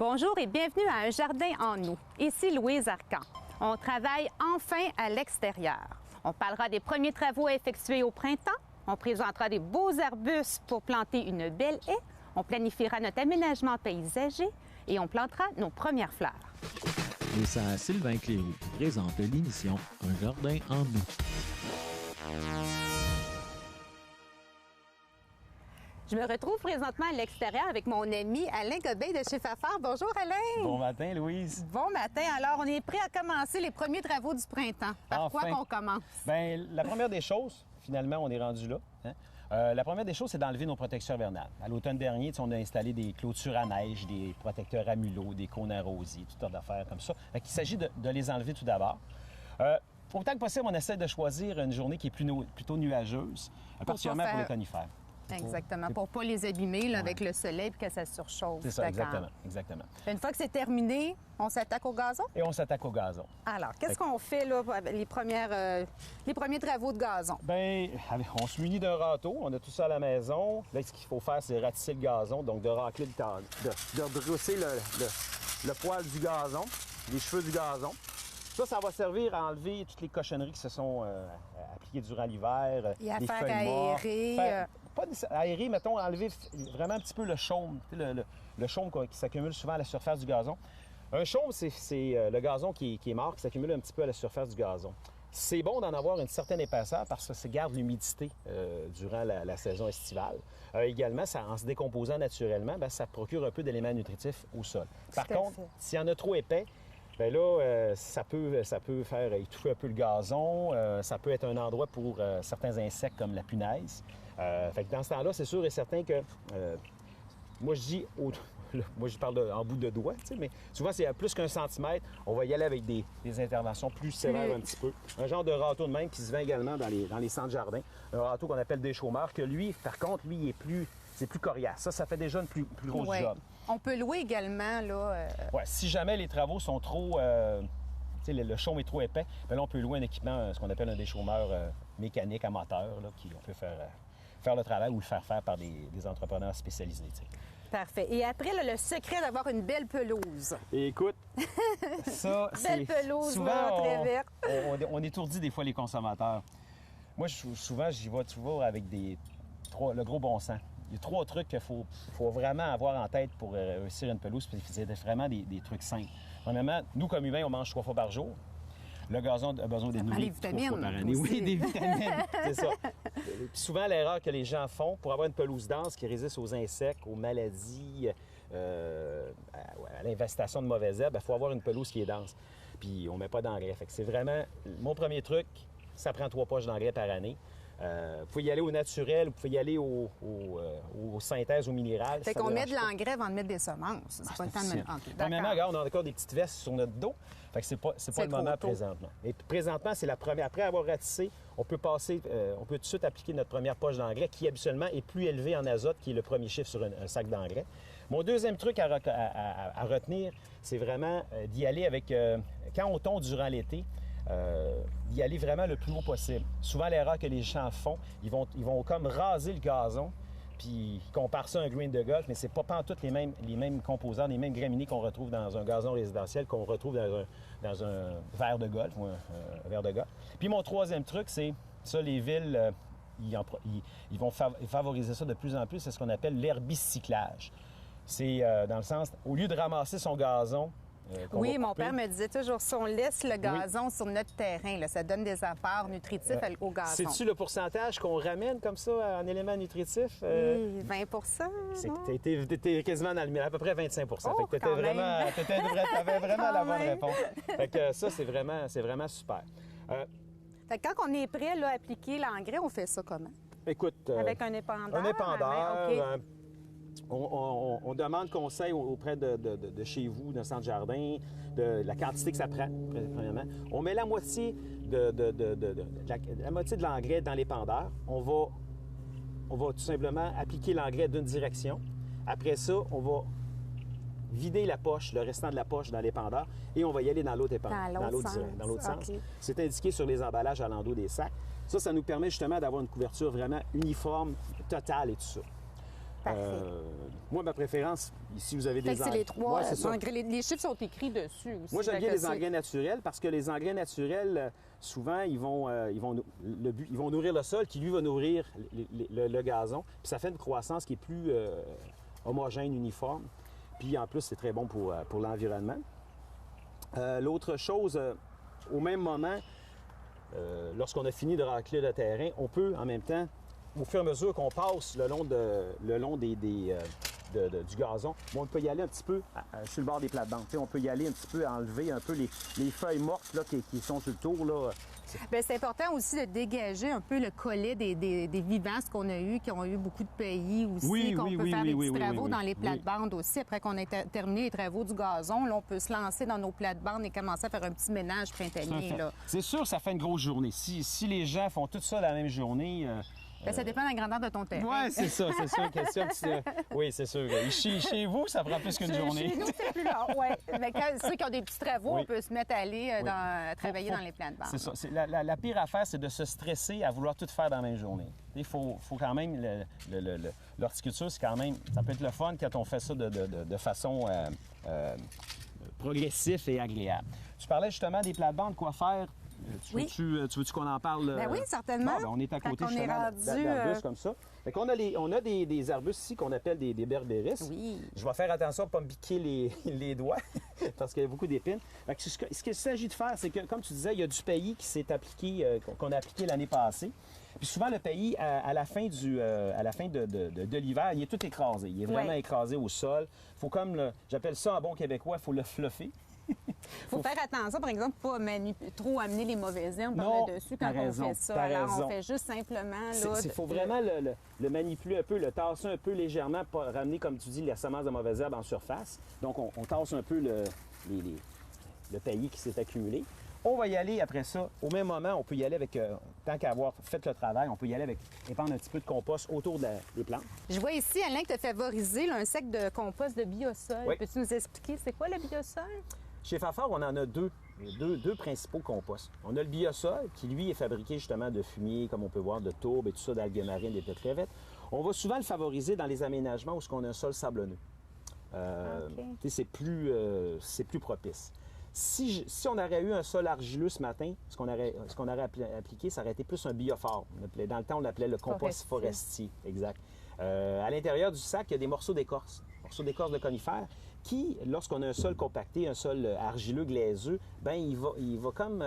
Bonjour et bienvenue à Un jardin en nous. Ici Louise Arcan. On travaille enfin à l'extérieur. On parlera des premiers travaux à effectuer au printemps. On présentera des beaux arbustes pour planter une belle haie. On planifiera notre aménagement paysager et on plantera nos premières fleurs. Et ça, Sylvain Cléroux qui présente l'émission Un jardin en nous. Je me retrouve présentement à l'extérieur avec mon ami Alain Gobeil de chez Fafard. Bonjour Alain! Bon matin, Louise. Bon matin. Alors, on est prêt à commencer les premiers travaux du printemps. Par quoi qu'on commence? Bien, la première des choses, finalement, on est rendu là. Hein? La première des choses, c'est d'enlever nos protections hivernales. À l'automne dernier, on a installé des clôtures à neige, des protecteurs à mulot, des cônes à rosier, toutes sortes d'affaires comme ça. Il s'agit de les enlever tout d'abord. Autant que possible, on essaie de choisir une journée qui est plutôt nuageuse, particulièrement pour les conifères. Exactement, pour ne pas les abîmer là, avec le soleil et que ça surchauffe. C'est ça, exactement. Une fois que c'est terminé, on s'attaque au gazon? Et on s'attaque au gazon. Alors, qu'est-ce qu'on fait là, avec les premiers travaux de gazon? Bien, on se munit d'un râteau, on a tout ça à la maison. Là, ce qu'il faut faire, c'est ratisser le gazon, donc de racler de brosser le poil du gazon, les cheveux du gazon. Ça va servir à enlever toutes les cochonneries qui se sont appliquées durant l'hiver. Et à les faire feuilles mortes. aérer. Pas aérer, mettons, enlever vraiment un petit peu le chaume, le chaume qui s'accumule souvent à la surface du gazon. Un chaume, c'est le gazon qui est mort, qui s'accumule un petit peu à la surface du gazon. C'est bon d'en avoir une certaine épaisseur parce que ça garde l'humidité durant la saison estivale. Également, en se décomposant naturellement, ça procure un peu d'éléments nutritifs au sol. Par contre, s'il y en a trop épais, bien là, ça peut faire étouffer un peu le gazon. Ça peut être un endroit pour certains insectes comme la punaise. Fait que dans ce temps-là, c'est sûr et certain que... moi, je dis... moi, je parle en bout de doigt, mais souvent, c'est à plus qu'un centimètre. On va y aller avec des interventions plus sévères un petit peu. Un genre de râteau de même qui se vend également dans les centres jardins. Un râteau qu'on appelle des chômeurs, que lui, par contre, lui, c'est plus coriace. Ça fait déjà une plus grosse job. On peut louer également, là... Ouais, si jamais les travaux sont trop... le chaume est trop épais, bien là, on peut louer un équipement, ce qu'on appelle un déchaumeur mécanique à moteur, là, on peut faire le travail ou le faire par des entrepreneurs spécialisés. T'sais. Parfait. Et après, là, le secret d'avoir une belle pelouse. Et écoute, ça, c'est... Belle pelouse, souvent, très verte. on étourdit des fois les consommateurs. Moi, souvent, j'y vais toujours avec le gros bon sens. Il y a 3 trucs qu'il faut vraiment avoir en tête pour réussir une pelouse, puis c'est vraiment des trucs simples. Premièrement, nous, comme humains, on mange 3 fois par jour. Le gazon a besoin d'être nourri 3 fois par année. Aussi. Oui, des vitamines, c'est ça. Puis souvent, l'erreur que les gens font pour avoir une pelouse dense qui résiste aux insectes, aux maladies, à l'investation de mauvaises herbes, il faut avoir une pelouse qui est dense. Puis on ne met pas d'engrais. Fait que c'est vraiment... Mon premier truc, ça prend 3 poches d'engrais par année. Vous pouvez y aller au naturel, vous pouvez y aller aux synthèses, au minéral. Fait qu'on met de l'engrais avant de mettre des semences. C'est pas le temps de mettre... Premièrement, regarde, on a encore des petites vestes sur notre dos. Fait que c'est pas le moment présentement. Et présentement, c'est la première. Après avoir ratissé, on peut tout de suite appliquer notre première poche d'engrais qui, habituellement, est plus élevée en azote, qui est le premier chiffre sur un sac d'engrais. Mon deuxième truc à retenir, c'est vraiment d'y aller avec... quand on tombe durant l'été, d'y aller vraiment le plus haut possible. Souvent, l'erreur que les gens font, ils vont comme raser le gazon, puis ils comparent ça à un green de golf, mais c'est pas pantoute les mêmes composants, les mêmes graminées qu'on retrouve dans un gazon résidentiel, qu'on retrouve dans un verre de golf ou un verre de golf. Puis mon troisième truc, c'est ça, les villes, ils vont favoriser ça de plus en plus, c'est ce qu'on appelle l'herbicyclage. C'est dans le sens, au lieu de ramasser son gazon, oui, mon père me disait toujours, si on laisse le gazon sur notre terrain, là, ça donne des apports nutritifs au gazon. C'est-tu le pourcentage qu'on ramène comme ça en éléments nutritifs? 20 T'étais quasiment dans le milieu, à peu près 25 Oh, fait que t'avais vraiment la bonne réponse. Fait que ça, c'est vraiment super. Fait que quand on est prêt là, à appliquer l'engrais, on fait ça comment? Écoute... Avec un épandeur? Un épandeur, okay. On demande conseil auprès de chez vous, d'un centre jardin, de la quantité que ça prend, premièrement. On met la moitié de l'engrais dans l'épandeur. On va tout simplement appliquer l'engrais d'une direction. Après ça, on va vider la poche, le restant de la poche dans l'épandeur, et on va y aller dans l'autre épandeur, dans l'autre sens. C'est indiqué sur les emballages à l'endos des sacs. Ça nous permet justement d'avoir une couverture vraiment uniforme, totale et tout ça. Parfait. Moi, ma préférence, ici, vous avez Fait des que c'est les trois Ouais, c'est ça. engrais. Les chiffres sont écrits dessus aussi. Moi, j'aime Fait bien que les c'est- engrais naturels parce que les engrais naturels, souvent, ils vont nourrir le sol qui, lui, va nourrir le gazon. Puis ça fait une croissance qui est plus homogène, uniforme. Puis en plus, c'est très bon pour l'environnement. L'autre chose, au même moment, lorsqu'on a fini de racler le terrain, on peut en même temps, au fur et à mesure qu'on passe le long du gazon, on peut y aller un petit peu sur le bord des plates-bandes. On peut y aller un petit peu enlever un peu les feuilles mortes là, qui sont sur le tour. Là. Bien, c'est important aussi de dégager un peu le collet des vivaces qu'on a eu, qui ont eu beaucoup de pays aussi, Oui, qu'on oui, peut oui, faire oui, des oui, petits oui, travaux oui, dans les oui. plates-bandes aussi. Après qu'on ait terminé les travaux du gazon, là, on peut se lancer dans nos plates-bandes et commencer à faire un petit ménage printanier. Là. C'est sûr, ça fait une grosse journée. Si les gens font tout ça la même journée... Bien, ça dépend de la grandeur de ton terrain. Oui, c'est ça, c'est sûr. Question oui, c'est sûr. Chez vous, ça prend plus qu'une journée. Chez nous, c'est plus long, oui. Mais quand ceux qui ont des petits travaux, Oui. on peut se mettre à aller travailler dans les plates-bandes. C'est ça. La pire affaire, c'est de se stresser à vouloir tout faire dans la même journée. Il faut quand même... L'horticulture, c'est quand même... Ça peut être le fun quand on fait ça de façon progressive et agréable. Tu parlais justement des plates-bandes, quoi faire. Oui. Tu veux-tu qu'on en parle? Ben oui, certainement. Bon, ben, on est à Quand côté on est justement rendu, d'arbustes comme ça. Fait qu'on a on a des arbustes ici qu'on appelle des berbéris. Oui. Je vais faire attention à ne pas me piquer les doigts parce qu'il y a beaucoup d'épines. Fait que ce qu'il s'agit de faire, c'est que, comme tu disais, il y a du pays qui s'est appliqué, qu'on a appliqué l'année passée. Puis souvent, le pays, à la fin de l'hiver, il est tout écrasé. Il est vraiment écrasé au sol. Il faut comme, j'appelle ça en bon québécois, il faut le fluffer. Il faut faire attention, par exemple, pour pas trop amener les mauvaises herbes Non, par dessus quand t'as on raison, fait ça. t'as Alors, raison. on fait juste simplement... Il faut vraiment le manipuler un peu, le tasser un peu légèrement, pas ramener, comme tu dis, la semence de mauvaises herbes en surface. Donc, on tasse un peu le taillis qui s'est accumulé. On va y aller après ça. Au même moment, on peut y aller avec, tant qu'à avoir fait le travail, on peut y aller avec épandre un petit peu de compost autour des plantes. Je vois ici, Alain, que tu as favorisé là, un sac de compost de biosol. Oui. Peux-tu nous expliquer c'est quoi le biosol? Chez Fafard, on en a deux principaux composts. On a le biosol, qui lui est fabriqué justement de fumier, comme on peut voir, de tourbe et tout ça, d'algues marines, des pétrévettes. On va souvent le favoriser dans les aménagements où on a un sol sablonneux. C'est plus propice. Si on aurait eu un sol argileux ce matin, ce qu'on aurait appliqué, ça aurait été plus un biophore. Dans le temps, on l'appelait le compost forestier. Exact. À l'intérieur du sac, il y a des morceaux d'écorce de conifères qui, lorsqu'on a un sol compacté, un sol argileux, glaiseux, ben il va comme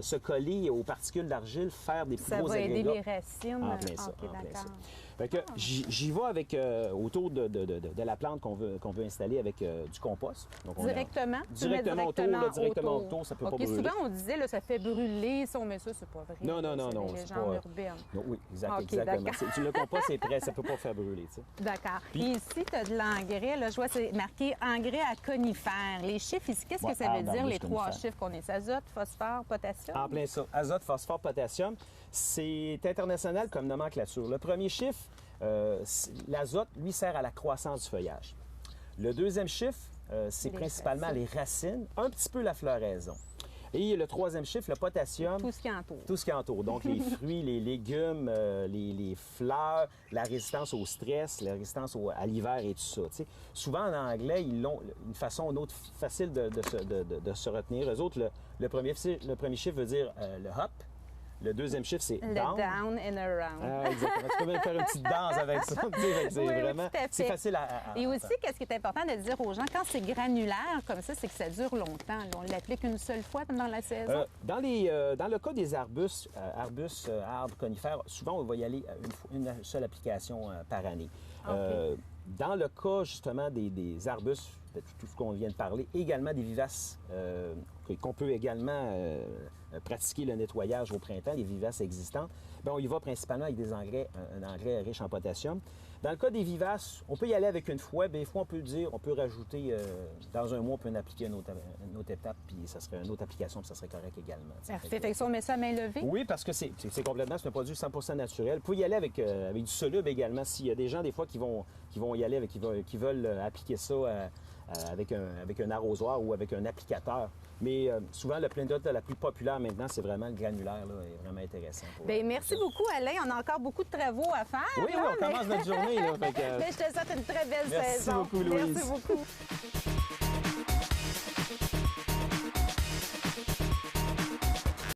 se coller aux particules d'argile, faire des plus gros agrégats. Ça va aider les racines. En plein ça, OK, en plein ça. d'accord. Fait que j'y vais avec, autour de la plante qu'on veut installer avec du compost. Donc, Directement? Tu mets directement autour, ça peut pas brûler. Souvent, on disait, là, ça fait brûler, si on met ça, c'est pas vrai. Non, C'est des c'est légendes pas... urbaines. Non, oui, exact, OK, exactement. d'accord. Le compost est prêt, ça peut pas faire brûler, tu sais. D'accord. Puis ici, tu as de l'engrais. Là, je vois, c'est marqué engrais à conifères. Les chiffres ici, qu'est-ce que ça veut dire, les trois chiffres qu'on est? Azote, phosphore, potassium? En plein ça. Azote, phosphore, potassium, c'est international comme nomenclature. Le premier chiffre, l'azote, lui, sert à la croissance du feuillage. Le deuxième chiffre, c'est principalement les racines, un petit peu la floraison. Et le troisième chiffre, le potassium. Tout ce qui entoure. Tout ce qui entoure. Donc, les fruits, les légumes, les fleurs, la résistance au stress, la résistance à l'hiver et tout ça. T'sais. Souvent, en anglais, ils ont une façon ou une autre facile de se retenir. Eux autres, le premier chiffre veut dire le hop. Le deuxième chiffre, c'est Le down. down and around. Ah, exactement. Tu peux même faire une petite danse avec ça. C'est facile à Et aussi, qu'est-ce qui est important de dire aux gens, quand c'est granulaire comme ça, c'est que ça dure longtemps. Là. On l'applique une seule fois pendant la saison? Dans le cas des arbustes, arbres, conifères, souvent, on va y aller une seule application par année. Okay. Dans le cas, justement, des arbustes, de tout ce qu'on vient de parler, également des vivaces, qu'on peut également pratiquer le nettoyage au printemps, les vivaces existantes, bien, on y va principalement avec un engrais riche en potassium. Dans le cas des vivaces, on peut y aller avec une fois. Des fois, on peut rajouter, dans un mois, on peut en appliquer une autre étape, puis ça serait une autre application, puis ça serait correct également. Parfait. Fait que ça, on met ça à main levée? Oui, parce que c'est un produit 100% naturel. Vous pouvez y aller avec du soluble également. S'il y a des gens, des fois, qui vont y aller qui veulent appliquer ça avec un arrosoir ou avec un applicateur. Mais souvent, le plein d'eau la plus populaire maintenant, c'est vraiment le granulaire, là, est vraiment intéressant. Bien, merci beaucoup, Alain. On a encore beaucoup de travaux à faire. Oui, on commence notre journée. Là, Mais je te souhaite une très belle saison. Merci beaucoup, Louise. Merci beaucoup.